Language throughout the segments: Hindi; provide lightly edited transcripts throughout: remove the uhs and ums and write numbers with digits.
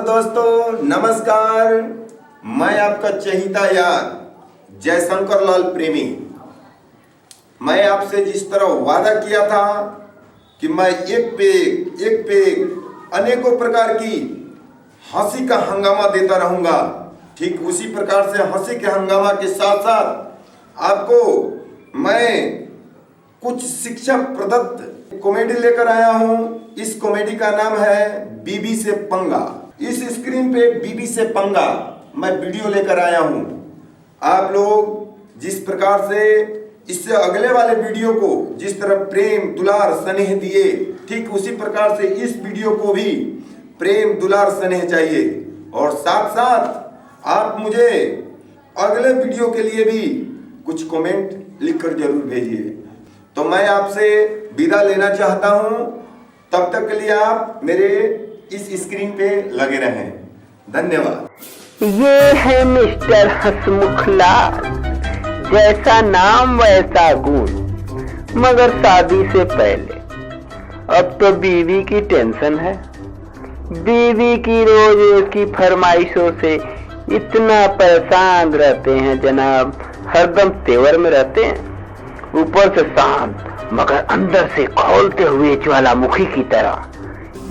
दोस्तों, नमस्कार। मैं आपका चहीता यार जयशंकर लाल प्रेमी। मैं आपसे जिस तरह वादा किया था कि मैं एक पे एक अनेकों प्रकार की हंसी का हंगामा देता रहूंगा, ठीक उसी प्रकार से हंसी के हंगामा के साथ साथ आपको मैं कुछ शिक्षा प्रदत्त कॉमेडी लेकर आया हूं। इस कॉमेडी का नाम है बीबी से पंगा। इस स्क्रीन पे बीबी से पंगा मैं वीडियो लेकर आया हूं। आप लोग जिस प्रकार से इससे अगले वाले वीडियो को जिस तरह प्रेम दुलार स्नेह दिए, ठीक उसी प्रकार से इस वीडियो को भी प्रेम दुलार स्नेह चाहिए। और साथ साथ आप मुझे अगले वीडियो के लिए भी कुछ कमेंट लिखकर जरूर भेजिए। तो मैं आपसे विदा लेना चाहता हूं, तब तक के लिए आप मेरे इस स्क्रीन पे लगे रहें। धन्यवाद। ये है मिस्टर हसमुखलाल, जैसा नाम वैसा गुण, मगर शादी से पहले अब तो बीवी की टेंशन है। बीवी की रोज रोज की फरमाइशों से इतना परेशान रहते हैं जनाब, हरदम तेवर में रहते हैं। ऊपर से शांत मगर अंदर से खौलते हुए ज्वालामुखी की तरह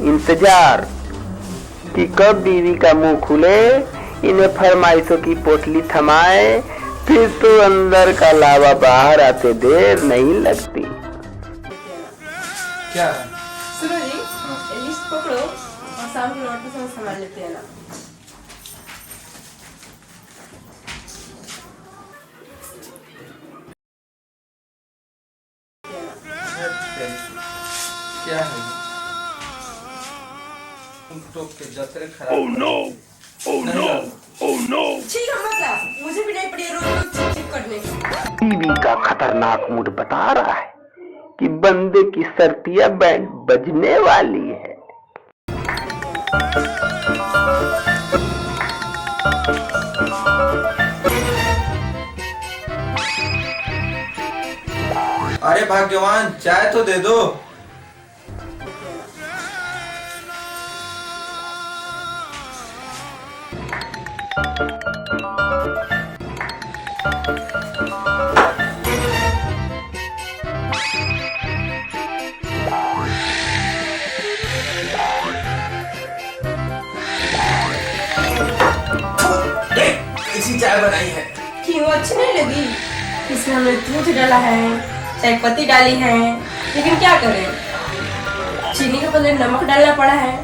इंतजार कि कब बीवी का मुंह खुले, इन्हें फरमाइशों की पोटली थमाए, फिर तो अंदर का लावा बाहर आते देर नहीं लगती। क्या सुनो जी, ये लिस्ट पकड़ो और शाम की नोट में सामान लेते हैं ना। क्या है टोक के जतरे खराब। Oh no! Oh no! Oh no! ठीक है, मतलब मुझे भी नहीं पड़ी रोज रोज चिप करने की। बीवी का खतरनाक मूड बता रहा है कि बंदे की सर्तियां बैंड बजने वाली है। अरे भाग्यवान, चाय तो दे दो। कैसी चाय बनाई है? क्यों अच्छी नहीं लगी? इसमें हमने दूध डाला है, चाय पत्ती डाली है, लेकिन क्या करें, चीनी के बदले नमक डालना पड़ा है,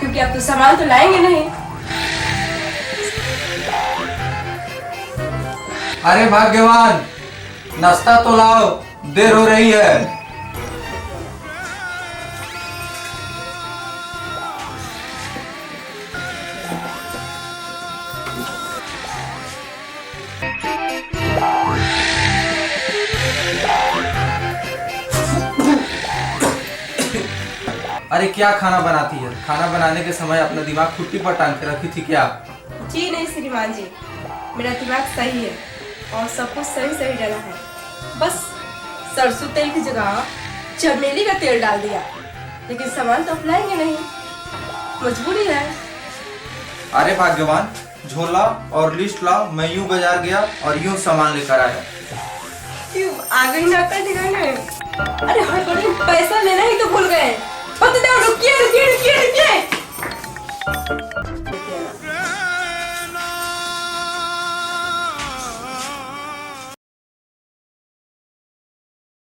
क्योंकि आप तो सामान तो लाएंगे नहीं। अरे भाग्यवान, नाश्ता तो लाओ, देर हो रही है। अरे क्या खाना बनाती है? खाना बनाने के समय अपना दिमाग खुट्टी पर टांग के रखी थी क्या? जी नहीं श्रीमान जी, मेरा दिमाग सही है और सब कुछ सही सही डाला है। बस सरसों तेल की जगह चमेली का तेल डाल दिया, लेकिन सामान तो अपनाएंगे नहीं, मजबूरी है। अरे भाग्यवान, झोला और लिस्ट लाओ, मैं यूं बाजार गया और यूं सामान लेकर आया। क्यों आ गई नौकर दिखाने? अरे हड़बड़ी पैसा लेना ही तो भूल गए। रुकिए रुकिए रुकिए रुकिए।